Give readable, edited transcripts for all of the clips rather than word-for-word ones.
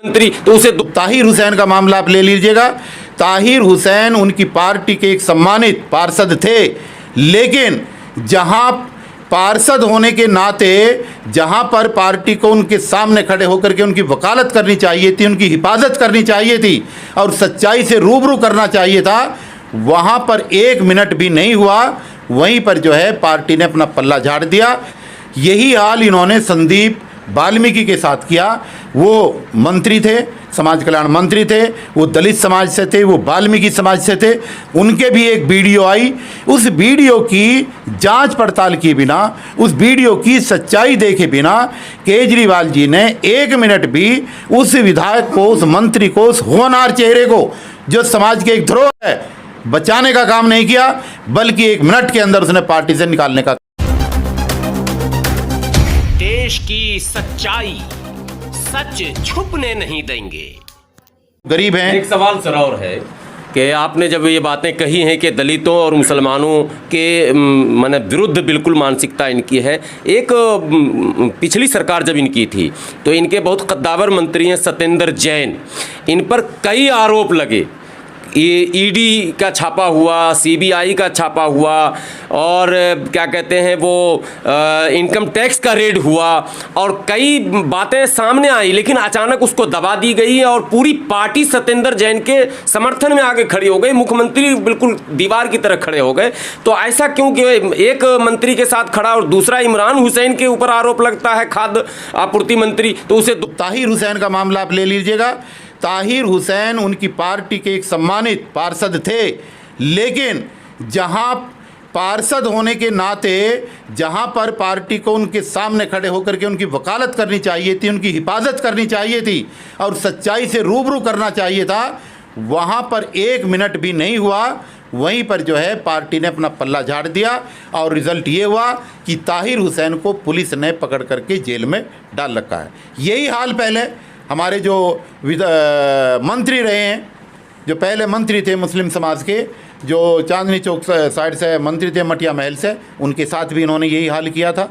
मंत्री, तो उसे ताहिर हुसैन का मामला आप ले लीजिएगा। ताहिर हुसैन उनकी पार्टी के एक सम्मानित पार्षद थे, लेकिन जहां पार्षद होने के नाते जहां पर पार्टी को उनके सामने खड़े होकर के उनकी वकालत करनी चाहिए थी, उनकी हिफाजत करनी चाहिए थी और सच्चाई से रूबरू करना चाहिए था, वहां पर 1 मिनट भी नहीं हुआ। वहीं पर जो है पार्टी ने अपना पल्ला झाड़ दिया। यही हाल इन्होंने संदीप वाल्मीकि के साथ किया। वो मंत्री थे, समाज कल्याण मंत्री थे, वो दलित समाज से थे, वो वाल्मीकि समाज से थे। उनके भी एक वीडियो आई, उस वीडियो की जांच पड़ताल किए बिना, उस वीडियो की सच्चाई देखे बिना केजरीवाल जी ने 1 मिनट भी उस विधायक को, उस मंत्री को, उस होनहार चेहरे को जो समाज के एक धरोहर है, बचाने का काम नहीं किया, बल्कि 1 मिनट के अंदर उसने पार्टी से निकालने का। देश की सच्चाई, सच छुपने नहीं देंगे। गरीब हैं। एक सवाल सर और है कि आपने जब ये बातें कही हैं कि दलितों और मुसलमानों के माने विरुद्ध बिल्कुल मानसिकता इनकी है। एक पिछली सरकार जब इनकी थी तो इनके बहुत कद्दावर मंत्री हैं सत्येंद्र जैन, इन पर कई आरोप लगे। ये ईडी का छापा हुआ, सीबीआई का छापा हुआ और क्या कहते हैं वो इनकम टैक्स का रेड हुआ और कई बातें सामने आई, लेकिन अचानक उसको दबा दी गई और पूरी पार्टी सत्येंद्र जैन के समर्थन में आगे खड़ी हो गई। मुख्यमंत्री बिल्कुल दीवार की तरह खड़े हो गए। तो ऐसा क्यों कि एक मंत्री के साथ खड़ा और दूसरा इमरान हुसैन के ऊपर आरोप लगता है, खाद्य आपूर्ति मंत्री, तो उसे ताहिर हुसैन का मामला आप ले लीजिएगा। ताहिर हुसैन उनकी पार्टी के एक सम्मानित पार्षद थे, लेकिन जहां पार्षद होने के नाते जहां पर पार्टी को उनके सामने खड़े होकर के उनकी वकालत करनी चाहिए थी, उनकी हिफाजत करनी चाहिए थी और सच्चाई से रूबरू करना चाहिए था, वहां पर 1 मिनट भी नहीं हुआ। वहीं पर जो है पार्टी ने अपना पल्ला झाड़ दिया और रिजल्ट ये हुआ कि ताहिर हुसैन को पुलिस ने पकड़ करके जेल में डाल रखा है। यही हाल पहले हमारे जो मंत्री रहे हैं, जो पहले मंत्री थे मुस्लिम समाज के, जो चांदनी चौक साइड से मंत्री थे, मटिया महल से, उनके साथ भी इन्होंने यही हाल किया था।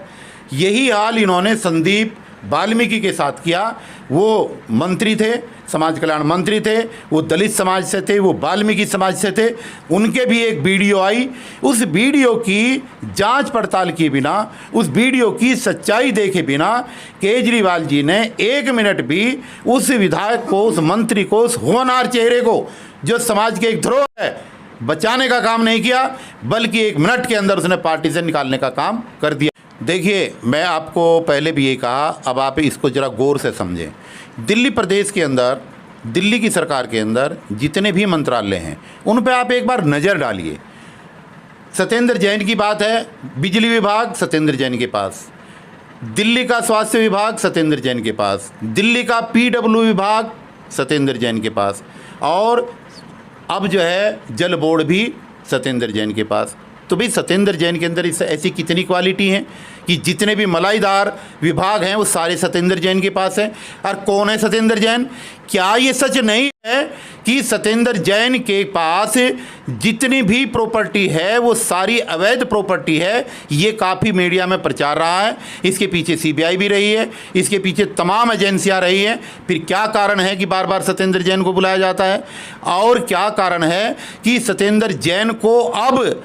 यही हाल इन्होंने संदीप वाल्मीकि के साथ किया। वो मंत्री थे, समाज कल्याण मंत्री थे, वो दलित समाज से थे, वो वाल्मीकि समाज से थे। उनके भी एक वीडियो आई, उस वीडियो की जांच पड़ताल किए बिना, उस वीडियो की सच्चाई देखे बिना केजरीवाल जी ने 1 मिनट भी उस विधायक को, उस मंत्री को, उस होनहार चेहरे को जो समाज के एक धरोहर है, बचाने का काम नहीं किया, बल्कि 1 मिनट के अंदर उसने पार्टी से निकालने का काम कर दिया। देखिए, मैं आपको पहले भी ये कहा, अब आप इसको ज़रा गौर से समझें। दिल्ली प्रदेश के अंदर, दिल्ली की सरकार के अंदर जितने भी मंत्रालय हैं उन पे आप एक बार नज़र डालिए। सत्येंद्र जैन की बात है, बिजली विभाग सत्येंद्र जैन के पास, दिल्ली का स्वास्थ्य विभाग सत्येंद्र जैन के पास, दिल्ली का पीडब्ल्यू विभाग सत्येंद्र जैन के पास, और अब जो है जल बोर्ड भी सत्येंद्र जैन के पास। तो भाई सत्येंद्र जैन के अंदर इस ऐसी कितनी क्वालिटी हैं कि जितने भी मलाईदार विभाग हैं वो सारे सत्येंद्र जैन के पास हैं। और कौन है सत्येंद्र जैन? क्या ये सच नहीं है कि सत्येंद्र जैन के पास जितनी भी प्रॉपर्टी है वो सारी अवैध प्रॉपर्टी है? ये काफ़ी मीडिया में प्रचार रहा है। इसके पीछे सीबीआई भी रही है, इसके पीछे तमाम एजेंसियां रही हैं। फिर क्या कारण है कि बार बार सत्येंद्र जैन को बुलाया जाता है? और क्या कारण है कि सत्येंद्र जैन को अब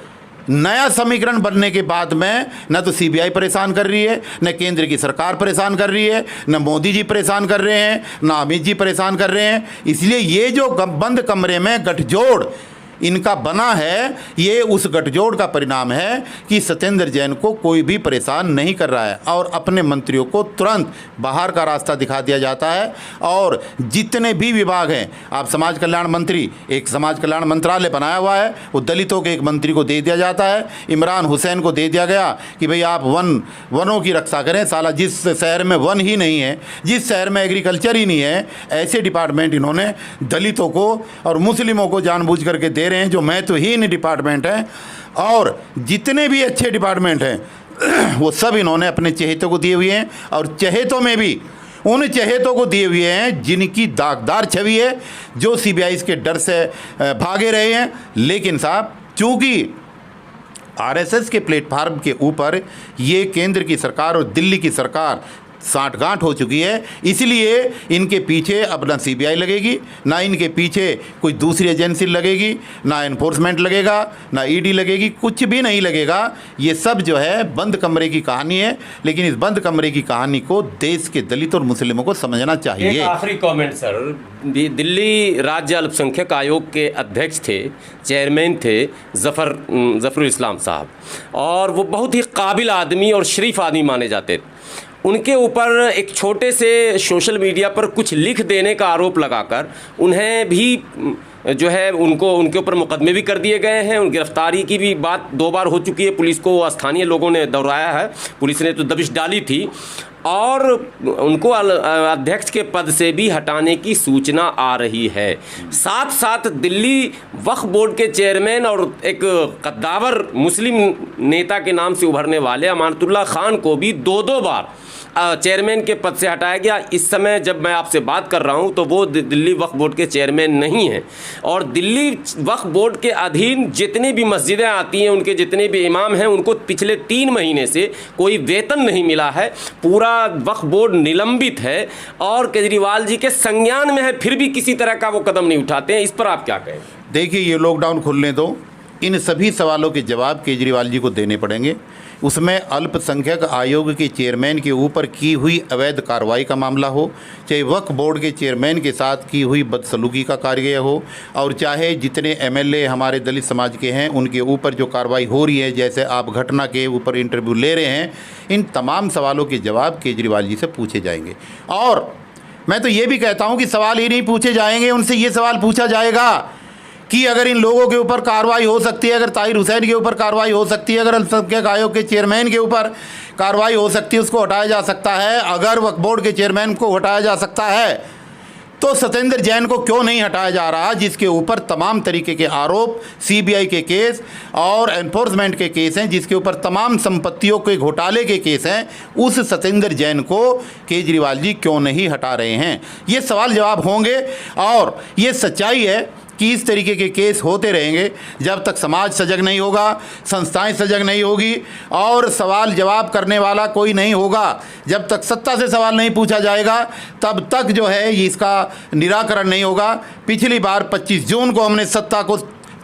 नया समीकरण बनने के बाद में न तो सीबीआई परेशान कर रही है, न केंद्र की सरकार परेशान कर रही है, न मोदी जी परेशान कर रहे हैं, न अमित जी परेशान कर रहे हैं। इसलिए ये जो बंद कमरे में गठजोड़ इनका बना है, ये उस गठजोड़ का परिणाम है कि सत्येंद्र जैन को कोई भी परेशान नहीं कर रहा है और अपने मंत्रियों को तुरंत बाहर का रास्ता दिखा दिया जाता है। और जितने भी विभाग हैं, आप समाज कल्याण मंत्री, एक समाज कल्याण मंत्रालय बनाया हुआ है, वो दलितों के एक मंत्री को दे दिया जाता है। इमरान हुसैन को दे दिया गया कि भाई आप वनों की रक्षा करें। साला जिस शहर में वन ही नहीं है, जिस शहर में एग्रीकल्चर ही नहीं है, ऐसे डिपार्टमेंट इन्होंने दलितों को और मुस्लिमों को जानबूझ करके दे रहे हैं, जो महत्वहीन डिपार्टमेंट हैं। और जितने भी अच्छे डिपार्टमेंट हैं वो सब इन्होंने अपने चहेतों को दिए हुए हैं, और चहेतों में भी उन चहेतों को दिए हुए हैं जिनकी दागदार छवि है, जो सीबीआई के डर से भागे रहे हैं। लेकिन साहब, चूंकि आरएसएस के प्लेटफार्म के ऊपर ये केंद्र की सरकार और दिल्ली की सरकार साठगांठ हो चुकी है। इसलिए इनके पीछे अब ना सीबीआई लगेगी, ना इनके पीछे कोई दूसरी एजेंसी लगेगी, ना एनफोर्समेंट लगेगा, ना ईडी लगेगी, कुछ भी नहीं लगेगा। ये सब जो है बंद कमरे की कहानी है। लेकिन इस बंद कमरे की कहानी को देश के दलित और मुस्लिमों को समझना चाहिए। एक आखिरी कमेंट सर, दिल्ली राज्य अल्पसंख्यक आयोग के अध्यक्ष थे, चेयरमैन थे जफरुल इस्लाम साहब, और वो बहुत ही काबिल आदमी और शरीफ आदमी माने जाते थे। उनके ऊपर एक छोटे से सोशल मीडिया पर कुछ लिख देने का आरोप लगाकर उन्हें भी जो है उनके ऊपर मुकदमे भी कर दिए गए हैं। उन गिरफ्तारी की भी बात 2 बार हो चुकी है, पुलिस को स्थानीय लोगों ने दोहराया है, पुलिस ने तो दबिश डाली थी, और उनको अध्यक्ष के पद से भी हटाने की सूचना आ रही है। साथ साथ दिल्ली वक्फ बोर्ड के चेयरमैन और एक कद्दावर मुस्लिम नेता के नाम से उभरने वाले अमानतुल्लाह खान को भी 2 बार चेयरमैन के पद से हटाया गया। इस समय जब मैं आपसे बात कर रहा हूं तो वो दिल्ली वक्फ बोर्ड के चेयरमैन नहीं हैं, और दिल्ली वक्फ बोर्ड के अधीन जितनी भी मस्जिदें आती हैं, उनके जितने भी इमाम हैं, उनको पिछले 3 महीने से कोई वेतन नहीं मिला है। पूरा वक्फ बोर्ड निलंबित है और केजरीवाल जी के संज्ञान में है, फिर भी किसी तरह का वो कदम नहीं उठाते हैं। इस पर आप क्या कहें? देखिए, ये लॉकडाउन खुलने दो, इन सभी सवालों के जवाब केजरीवाल जी को देने पड़ेंगे। उसमें अल्पसंख्यक आयोग के चेयरमैन के ऊपर की हुई अवैध कार्रवाई का मामला हो, चाहे वक्फ बोर्ड के चेयरमैन के साथ की हुई बदसलूकी का कार्य हो, और चाहे जितने एमएलए हमारे दलित समाज के हैं उनके ऊपर जो कार्रवाई हो रही है, जैसे आप घटना के ऊपर इंटरव्यू ले रहे हैं, इन तमाम सवालों के जवाब केजरीवाल जी से पूछे जाएंगे। और मैं तो ये भी कहता हूँ कि सवाल ही नहीं पूछे जाएंगे, उनसे ये सवाल पूछा जाएगा कि अगर इन लोगों के ऊपर कार्रवाई हो सकती है, अगर ताहिर हुसैन के ऊपर कार्रवाई हो सकती है, अगर अल्पसंख्यक आयोग के चेयरमैन के ऊपर कार्रवाई हो सकती है, उसको हटाया जा सकता है, अगर वक्फ बोर्ड के चेयरमैन को हटाया जा सकता है, तो सत्येंद्र जैन को क्यों नहीं हटाया जा रहा, जिसके ऊपर तमाम तरीके के आरोप, सीबीआई के केस और एनफोर्समेंट के केस हैं, जिसके ऊपर तमाम संपत्तियों के घोटाले के केस हैं, उस सत्येंद्र जैन को केजरीवाल जी क्यों नहीं हटा रहे हैं? ये सवाल जवाब होंगे। और ये सच्चाई है कि इस तरीके के केस होते रहेंगे जब तक समाज सजग नहीं होगा, संस्थाएं सजग नहीं होगी और सवाल जवाब करने वाला कोई नहीं होगा। जब तक सत्ता से सवाल नहीं पूछा जाएगा तब तक जो है इसका निराकरण नहीं होगा। पिछली बार 25 जून को हमने सत्ता को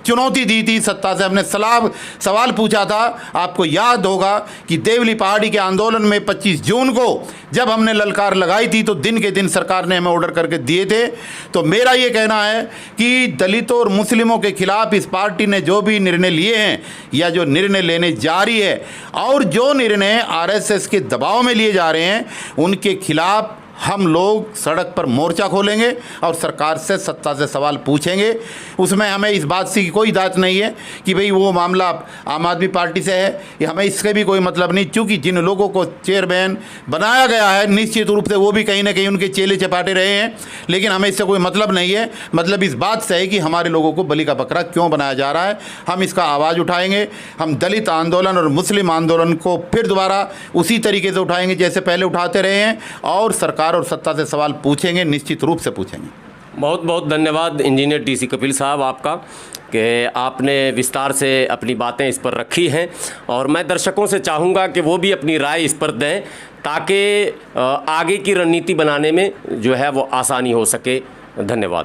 चुनौती दी थी, सत्ता से हमने सवाल पूछा था। आपको याद होगा कि देवली पहाड़ी के आंदोलन में 25 जून को जब हमने ललकार लगाई थी तो दिन के दिन सरकार ने हमें ऑर्डर करके दिए थे। तो मेरा ये कहना है कि दलितों और मुस्लिमों के खिलाफ इस पार्टी ने जो भी निर्णय लिए हैं या जो निर्णय लेने जा रही है और जो निर्णय आरएसएस के दबाव में लिए जा रहे हैं, उनके खिलाफ हम लोग सड़क पर मोर्चा खोलेंगे और सरकार से, सत्ता से सवाल पूछेंगे। उसमें हमें इस बात से कोई दात नहीं है कि भाई वो मामला आम आदमी पार्टी से है, या हमें इससे भी कोई मतलब नहीं, क्योंकि जिन लोगों को चेयरमैन बनाया गया है निश्चित रूप से वो भी कहीं ना कहीं उनके चेले चपाटे रहे हैं। लेकिन हमें इससे कोई मतलब नहीं है। मतलब इस बात से है कि हमारे लोगों को बलि का बकरा क्यों बनाया जा रहा है। हम इसका आवाज़ उठाएंगे। हम दलित आंदोलन और मुस्लिम आंदोलन को फिर दोबारा उसी तरीके से उठाएंगे जैसे पहले उठाते रहे हैं, और सरकार और सत्ता से सवाल पूछेंगे, निश्चित रूप से पूछेंगे। बहुत बहुत धन्यवाद इंजीनियर टीसी कपिल साहब आपका, कि आपने विस्तार से अपनी बातें इस पर रखी हैं, और मैं दर्शकों से चाहूँगा कि वो भी अपनी राय इस पर दें ताकि आगे की रणनीति बनाने में जो है वो आसानी हो सके। धन्यवाद।